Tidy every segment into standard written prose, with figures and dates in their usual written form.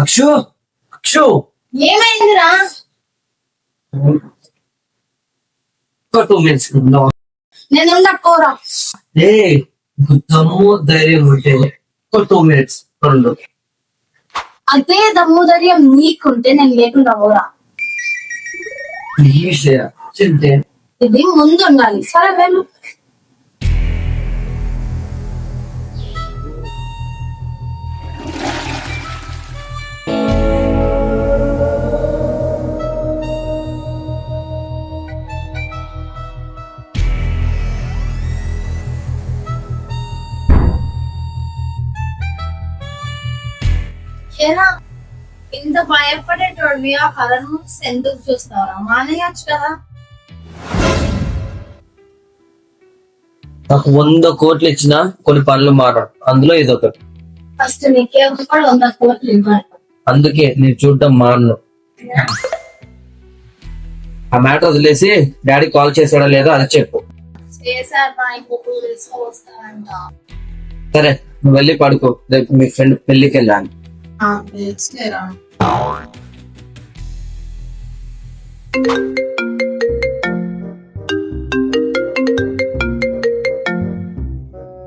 అక్షు అక్షు ఏమైందిరా? ఒక 2 minutes నేను ఉండకపోరా. ఏ దమ్ము ధైర్యం ఉంటే ఒక 2 minutes రెండు. అదే దమ్ము ధైర్యం నీకుంటే నేను లేకుండా పోరా. ప్లీజ్ చెప్తే ఇది ముందు ఉండాలి. సరే వెళ్ళు. ఏరా ఇంత భయపడేటోడివి ఆ కథను ఎందుకు చూస్తావా? మానేయచ్చు కదా. నాకు 100 కోట్లు ఇచ్చినా కొన్ని పనులు మారాడు, అందులో ఇదొకటి. ఫస్ట్ నీకే కూడా 100 కోట్లు ఇవ్వాలి. అందుకే నేను చూడటం మాను. ఆ మ్యాటర్ వదిలేసి డాడీ కాల్ చేసాడా లేదో అది చెప్పు. చేశారు నా ఇంకో 2 days లో వస్తానంట. సరే నువ్వు వెళ్ళి పడుకో, రేపు మీ ఫ్రెండ్ పెళ్లికి వెళ్ళాను. చేరా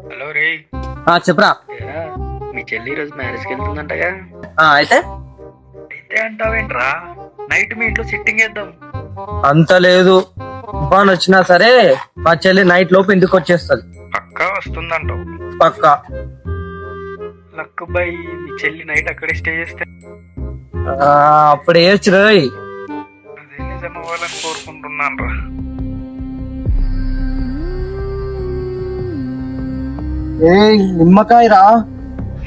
హలో రే, చెప్పరా. ఏరా, మీ చెల్లి రోజు మ్యారేజ్ కి వెళ్తుందంటగా. అయితే అయితే అంటావేంట్రా? నైట్ మీ ఇంట్లో సిట్టింగ్ వేద్దాం. అంత లేదు, తుఫాన్ వచ్చినా సరే మా చెల్లి నైట్ లోపు ఇంటికి వచ్చేస్తుంది. పక్కా వస్తుందంటావు? పక్కా. లక్ బై, మీ చెల్లి నైట్ అక్కడే స్టే చేస్తే అప్పుడు వేయచ్చు రోయ్. అదే నిజం అవ్వాలని కోరుకుంటున్నాను రా. నిమ్మకాయ రా.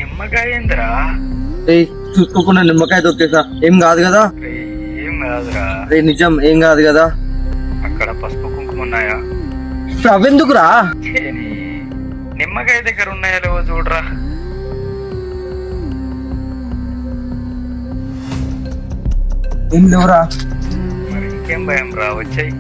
నిమ్మకాయ ఏందిరా? చూసుకోకుండా నిమ్మకాయ దొరికేసా, ఏం కాదు కదా. ఏం కాదురా. నిజం ఏం కాదు కదా. అక్కడ పసుపు కుంకుమ ఉన్నాయా? అవెందుకురా? ఛేని, నిమ్మకాయ దగ్గర ఉన్నాయా లేవో చూడరా. ఏం లేవురా. మరి ఇంకేం భయం రా, వచ్చాయి.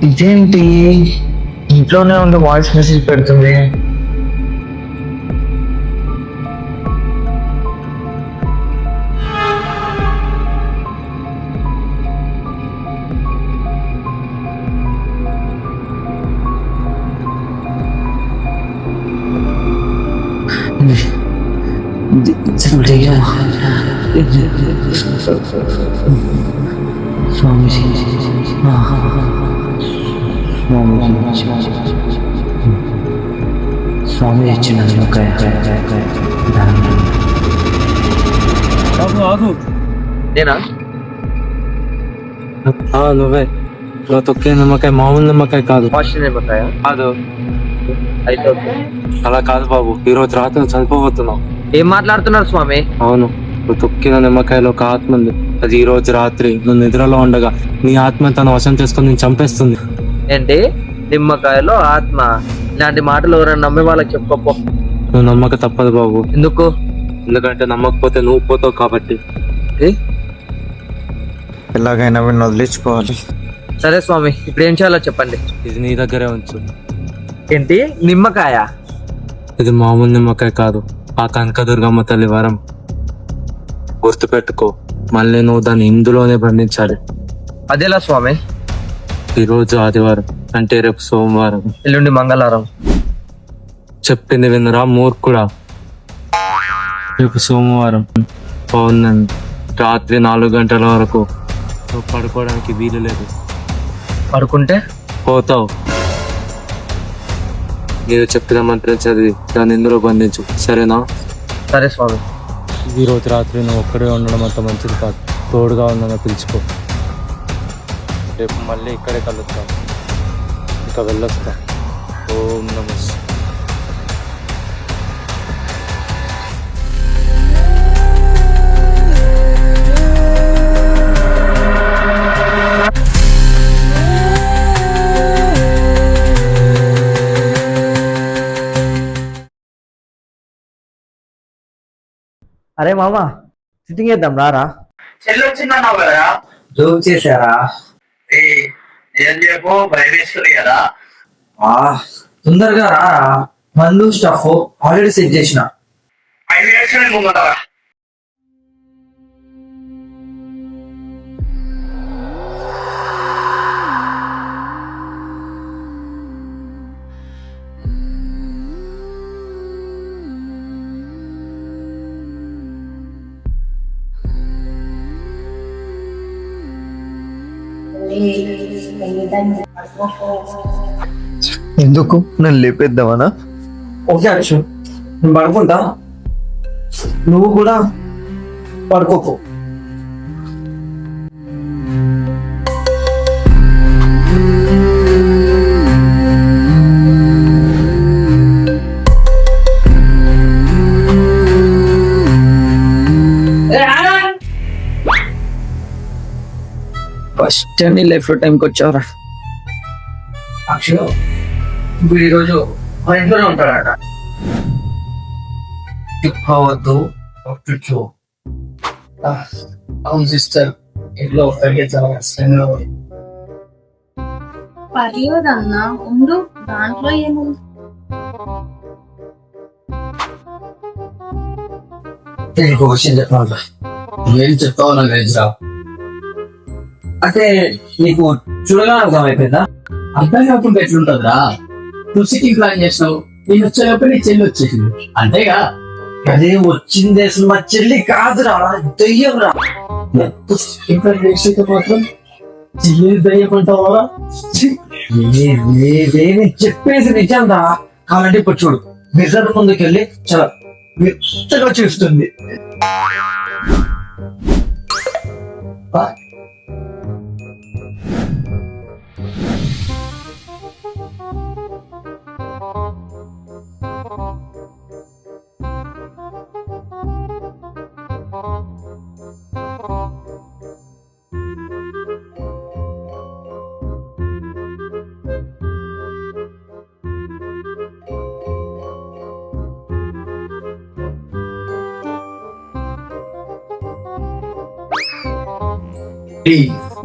ఇదేంటి ఇంట్లోనే ఉండి వాయిస్ మెసేజ్ పెడుతుంది. స్వామి స్వామి ఇచ్చిన నిమ్మకాయ. ఆగు. నేనా? నువ్వే. నువ్వు తొక్కే నిమ్మకాయ మామూలు నిమ్మకాయ కాదు. వాషి నిమ్మకాయ కాదు. అయితే ఓకే. అలా కాదు బాబు, ఈ రోజు రాత్రి నువ్వు చనిపోబోతున్నావు. ఏం మాట్లాడుతున్నారు స్వామి? అవును, నువ్వు తొక్కిన నిమ్మకాయలో ఒక ఆత్మ ఉంది. అది ఈ రోజు రాత్రి నువ్వు నిద్రలో ఉండగా నీ ఆత్మ తన వశం చేసుకుని నేను చంపేస్తుంది. ఏంటి నిమ్మకాయలో ఆత్మ? ఇలాంటి మాటలు ఎవరైనా నమ్మే వాళ్ళకి చెప్పుకోపో. నువ్వు నమ్మక తప్పదు బాబు. ఎందుకు? ఎందుకంటే నమ్మకపోతే నువ్వు పోతావు కాబట్టి. ఎలాగైనా వీడిని వదిలించుకోవాలి. సరే స్వామి, ఇప్పుడు ఏం చేయాలో చెప్పండి. ఇది నీ దగ్గరే ఉంచు. ఏంటి నిమ్మకాయ? ఇది మామూలు నిమ్మకాయ కాదు, ఆ కనకదుర్గమ్మ తల్లి వరం. గుర్తుపెట్టుకో, మళ్ళీ నువ్వు దాన్ని ఇందులోనే బంధించాలి. అదేలా స్వామి? ఈ రోజు ఆదివారం, అంటే రేపు సోమవారం, ఎల్లుండి మంగళవారం. చెప్పింది వినరా మూర్ఖుడా. రేపు సోమవారం పౌర్ణమి రాత్రి 4 గంటల వరకు నువ్వు పడుకోవడానికి వీలు లేదు. పడుకుంటే పోతావు. నేను చెప్పిన మంత్రం చదివి దాన్ని ఇందులో బంధించు, సరేనా? సరే స్వామి. ఈ రోజు రాత్రి నువ్వు ఒక్కడే ఉండడం అంత మంచిది కాదు. తోడుగా ఉన్నాను పిలుచుకో. రేపు మళ్ళీ ఇక్కడే కలుద్దాం. ఇక వెళ్ళొస్తా. ఓం నమస్తే. అరే మామ, సిట్టింగ్ చేద్దాం రారా. చెల్లి వచ్చిందన్నావు కదా, జోక్ చేశారా? ఏం చెప్పు, భయమేస్తుంది కదా. తొందరగా రారా, మందు స్టఫ్ ఆల్రెడీ సెట్ చేసిన. 5 minutes ముందుంటారా? ఎందుకు నన్ను లేపేద్దామనా? ఓకే అక్షు, నేను పడుకుంటా, నువ్వు కూడా పడుకోకు. ఫస్ట్ టైం నీ లైఫ్ లో టైంకి వచ్చావురా. అక్షు, ఇప్పుడు ఈరోజు మా ఇంట్లోనే ఉంటాడట. తిప్పవద్దు. అవును సిస్టర్, ఇంట్లో ఒక్కడికే చాలా కష్టంగా ఉంది. పర్లేదన్నా ఉండు, దాంట్లో ఏముంది. నీకు ఒక విషయం చెప్పాలి. ఏం చెప్తావు నాకు తెలుసా? అంటే నీకు చూడగా అర్థమైపోయిందా? అర్థం కాకుండా ఎట్లుంటదిరా? నువ్వు సిట్టింగ్ ప్లాన్ చేసినావు, నేను వచ్చేటప్పుడు నీ చెల్లి వచ్చేసింది అంతేగా. అదే వచ్చింది అసలు మా చెల్లి కాదురా, దెయ్యం రా. ఇంకా చేసేది మాత్రం చెల్లి దయ్యమంటావా? నేను చెప్పేసి నిజం రా. కావాలంటే ఇప్పుడు చూడు, మిర్రర్ ముందుకెళ్ళి చాలా మెత్తగా చూస్తుంది.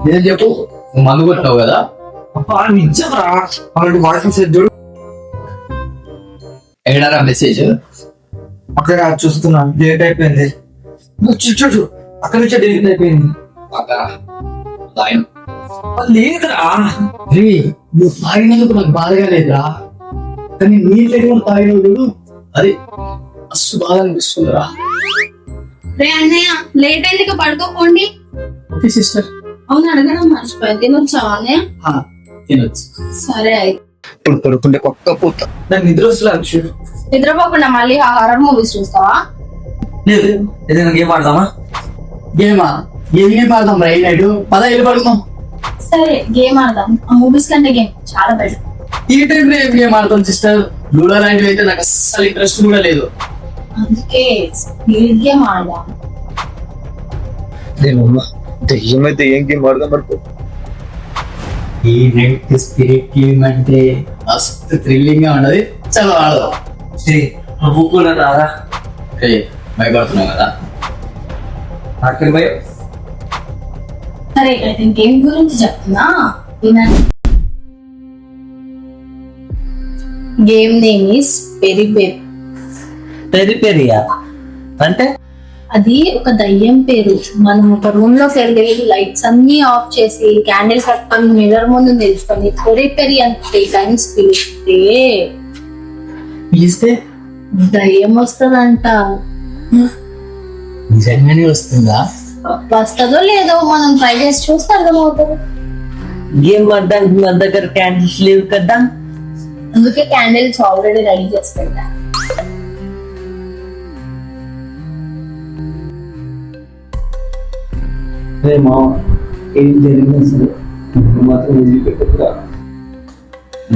నేను చెప్పు, నువ్వు మందు కొట్టావు కదా. నిజం రా, అలాంటి వాయిస్ మెసేజ్ చూడు. ఎక్కడారా మెసేజ్? అక్కడ చూస్తున్నా, డేట్ అయిపోయింది. నువ్వు చూడు, అక్కడ నుంచే డేట్ అయిపోయింది. లేదురా, నువ్వు తాగినందుకు నాకు బాధగా లేదురా, కానీ నీ లేకుండా తాగినప్పుడు అది మస్తు బాధ అనిపిస్తుందిరా. రే అన్నయ్య, లేట్ అయింది, ఇక పడుకోకండి. Okay sister. అవును, అడగడం మర్చిపోయింది, తినొచ్చావా అన్నయ్య? తినొచ్చు. సరే అయితే. ఇప్పుడు పడుకుంటే పక్క పోతా. నాకు నిద్ర వస్తుంది. నిద్రపోకుండా మళ్ళీ ఆ హారర్ మూవీస్ చూస్తావా? లేదు, ఏదైనా గేమ్ ఆడదామా? గేమా? ఏం గేమ్ ఆడదాం రా? నైట్ 10 ఏళ్ళు పడుకుందాం. సరే, గేమ్ ఆడదాం. ఆ మూవీస్ కంటే గేమ్ చాలా బెటర్. ఈ టైంలో ఏం గేమ్ ఆడతాం సిస్టర్? లూడో లాంటివి అయితే నాకు అస్సలు ఇంట్రెస్ట్ కూడా లేదు. అందుకే స్పీడ్ గేమ్ ఆడదాం. దెయ్యం అయితే ఏం గేమ్ ఆడదాం పడుకో. ఈ నైట్ స్పిరిట్ గేమ్ అంటే మస్తు థ్రిల్లింగ్ గా ఉన్నది. చలో ఆడదాం. నువ్వు కూడా రాదా? భయపడుతున్నావు కదా? అక్కడ భయం. సరే, అయితే గేమ్ గురించి చెప్తున్నా వినండి. గేమ్ నేమ్ ఈస్ పెరి పెరి. పెరి పెరియా అంటే? అది ఒక దయ్యం పేరు. మనం ఒక రూమ్ లోకి వెళ్ళి లైట్స్ అన్ని ఆఫ్ చేసి క్యాండిల్స్ పట్టుకొని మిర్రర్ ముందు నిలుచుకొని పెరి పెరి అని 3 times పిలిస్తే దయ్యం వస్తుందంట. నిజంగానే వస్తుందా? వస్తుందో లేదో మనం ట్రై చేసి చూస్తే అర్థమవుతుంది. గేమ్ ఆడడానికి మన దగ్గర క్యాండిల్స్ లేవు కదా. అందుకే క్యాండిల్స్ ఆల్రెడీ రెడీ చేసి పెట్టా. అరే మా ఏం జరిగింది అసలు నువ్వు మాత్రం వదిలిపెట్టకురా.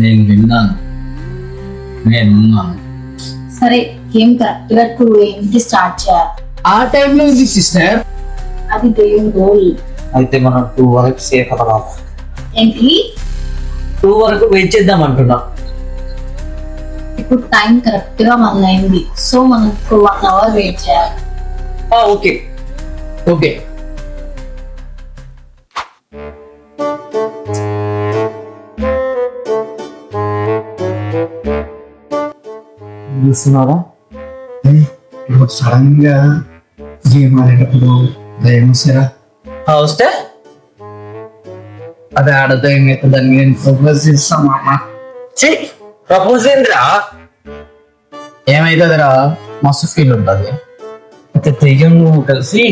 నేను విన్నాను, సరే గేమ్ కరెక్ట్ గా 2 AM కి స్టార్ట్ చేయాలి. ఆ టైంలో ఇది సిస్టర్. అది దేవుని గోల్. అయితే మనం 2 వరకు సేఫ్ అవ్వడం. ఏంటి 2 వరకు వెయిట్ చేద్దాం అంటున్నా. ఇప్పుడు టైం కరెక్ట్ గా 1 అయింది. సో మనం 1 hour వెయిట్ చేయాలి. ఓకే ఓకే చూస్తున్నారా? ఇప్పుడు సడన్ గా గేమ్ ఆడేటప్పుడు దయ్యం వస్తారా? వస్తే అది ఆడతో ఏమైతే దాన్ని నేను ప్రపోజ్ చేస్తాం అమ్మ. ప్రపోజ్ ఏంద్రా? ఏమైతుందిరా మస్తు ఫీల్ ఉంటుంది. అయితే దెయ్యం నువ్వు కలిసి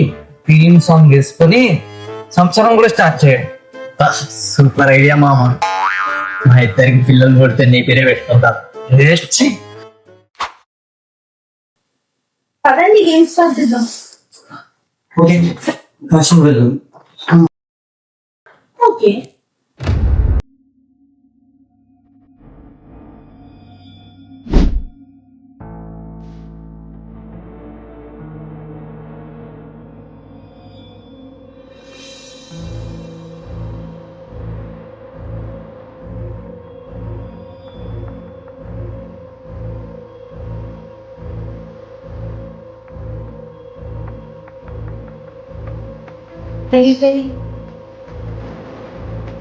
థీమ్ సాంగ్ వేసుకొని సంవత్సరం కూడా స్టార్ట్ చేయండి. సూపర్ ఐడియా మామ. మా ఇద్దరికి పిల్లలు కొడితే నీ పేరే పెట్టుకుంటారు. పదండి గేమ్ స్టార్ట్ చేద్దాం. ఓకే కాశం వెళ్ళు. Okay very very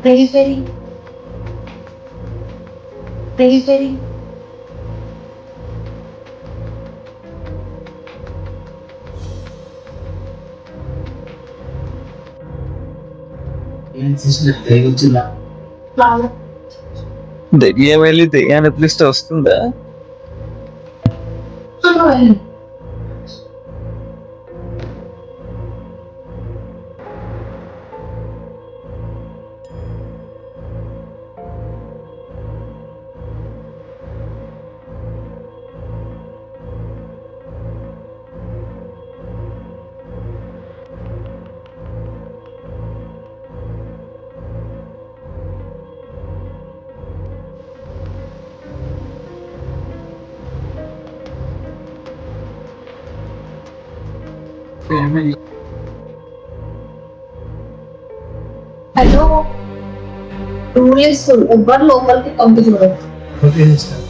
very very very very ఏం సిస్టర్ దయ్యం వచ్చిందా? దెయ్యం వెళ్ళి దెయ్యాన్ని పిలిస్తే వస్తుందా? హలో టూరిస్ట్ ఎవ్వరు లోపలికి పంపించరు. Okay sister.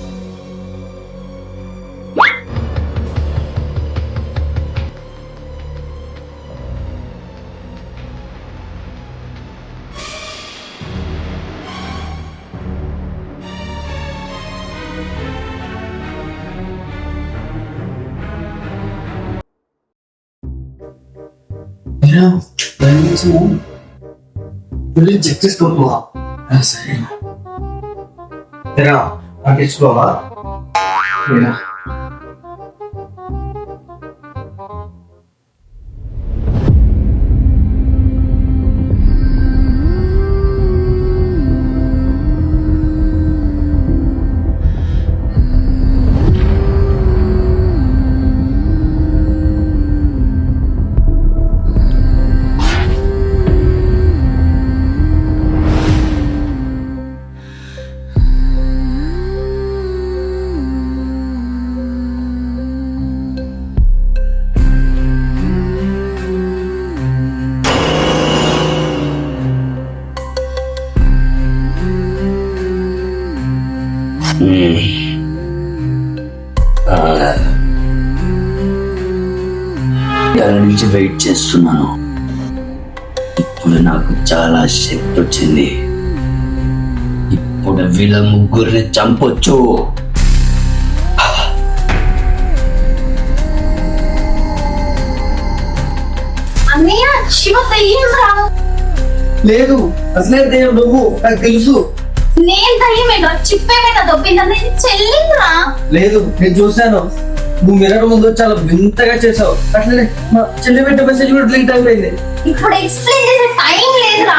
చెక్ చేసుకోవా? సరే పట్టించుకోవా? ఇవాళ నుంచి వెయిట్ చేస్తున్నాను. ఇప్పుడు నాకు చాలా శక్తి వచ్చింది. ఇప్పుడు వీళ్ళ ముగ్గురిని చంపొచ్చు. అన్నయ్య శివ దయ్యం రా. లేదు అసలే దయ్యం నువ్వు, నాకు తెలుసు. నేను దయ్యమేనా? చిప్పేమైనా దొబ్బిందా? చెల్లిందిరా. లేదు నేను చూశాను. నువ్వు మిర్రర్ ముందు చాలా వింతగా చేసావు. అట్లనే మా చెల్లి పెట్టే మెసేజ్ కూడా డిలీట్ అయిపోయింది. ఇప్పుడు ఎక్స్ప్లెయిన్ చేసే టైం లేదురా.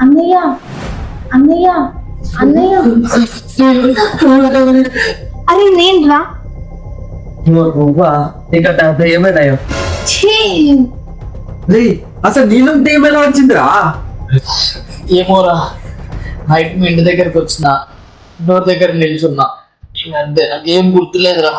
అన్నయ్య అన్నయ్య అన్నయ్య అరే నేను రా నువ్వా ఇంకా ఏమైనాయో ఛీ రే అసలు నీళ్ళు ఏమైనా వచ్చిందిరా ఏమోరా నైట్ మీ ఇంటి దగ్గరికి వచ్చిన డోర్ దగ్గర నిల్చున్నా ఇంక అంతే నాకేం గుర్తులేదురా.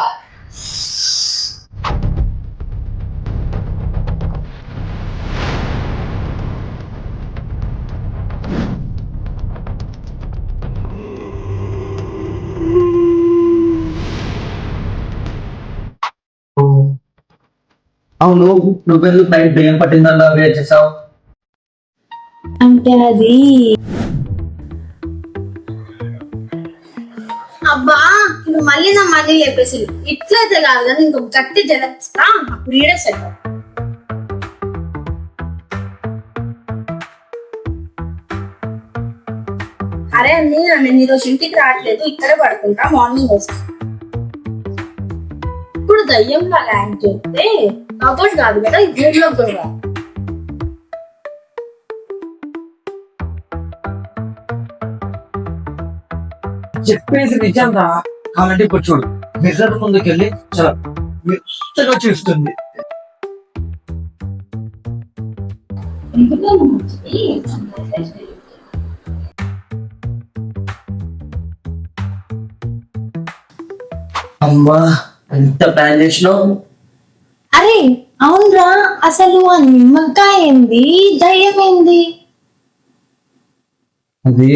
అవును నువ్వెందుకు నైట్ దెయ్యం పట్టిందన్నా వేట్ చేసావు అంటే అది అబ్బా నువ్వు మళ్ళీ నా మళ్ళీ లేపేసి ఇట్లయితే కాదు కానీ ఇంకొక గట్టి జలస్తా అప్పుడు ఈడే సెట్ అరే అన్ని నేను ఈరోజు ఇంటికి రావట్లేదు ఇక్కడే పడుకుంటా మార్నింగ్ వస్తా ఇప్పుడు దయ్యం లాగా యాక్ట్ చేస్తే కాబట్టి కాదు కదా ఇంట్లో కూడా చెప్పేసి నిజం రా కావాలంటే ఇప్పుడు చూడు మిర్రర్ ముందుకెళ్ళి చాలా మెత్తగా చూస్తుంది అమ్మా ఎంత ప్లాన్ చేసినావు అరే అవునరా అసలు ఆ నిమ్మకాయ ఏంది దయ్యం ఏంది అది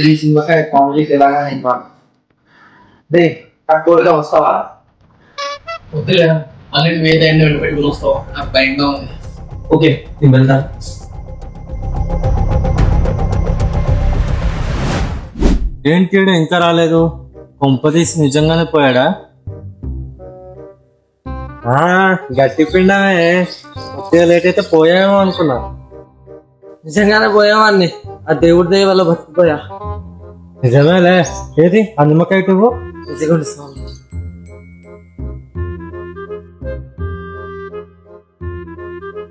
ఈ సినిమాకాయ కామెడీకి ఎలాగా డే తక్కువగా వస్తావా వద్దులే మళ్ళీ వేదైనా పెట్టుకుని వస్తావా నాకు భయంగా ఉంది. ఓకే నేను వెళ్తా ఏంటి ఈడు ఇంకా రాలేదు? కొంపదీసి నిజంగానే పోయాడా? గట్టి పిండమే కొద్దిగా లేట్ అయితే పోయామో అనుకున్నా. నిజంగానే పోయావాన్ని ఆ దేవుడి దయ వల్ల బతికిపోయా నిజమేలే. ఏది ఆ నిమ్మకాయ నువ్వు? ఇదిగోండి స్వామి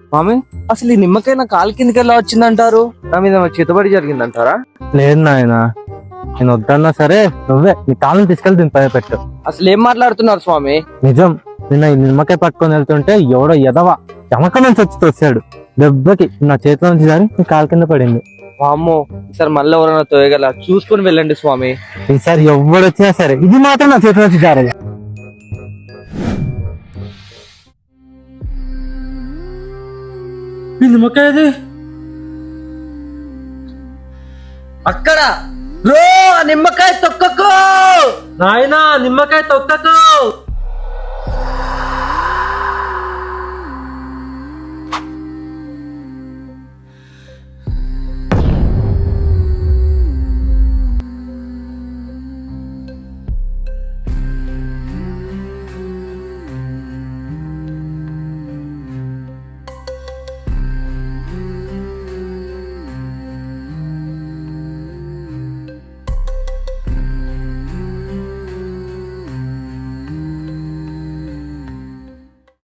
స్వామి అసలు ఈ నిమ్మకాయ నా కాలు కిందకి ఎలా వచ్చిందంటారు? నా మీద చేతబడి జరిగిందంటారా? లేదు నాయన, నేను వద్దన్నా సరే నువ్వే నీ కాళ్ళని తీసుకెళ్ళి దీని పైన పెట్టు. అసలు ఏం మాట్లాడుతున్నారు స్వామి? నిజం, నిన్న ఈ నిమ్మకాయ పట్టుకొని వెళ్తుంటే ఎవడో ఎదవ ఎమక నుంచి వచ్చి తోసాడు. దెబ్బకి నా చేతిలో నుంచి జారి నీ కాలు కింద పడింది. అమ్మో ఈసారి మళ్ళీ ఎవరైనా తోయగల చూసుకొని వెళ్ళండి స్వామి. ఈసారి ఎవడు వచ్చినా సరే ఇది మాత్రం నా చేతిలో నుంచి జారదు. ఈ నిమ్మకాయది అక్కడ నిమ్మకాయ తొక్కకు నాయనా, నిమ్మకాయ తొక్కకు.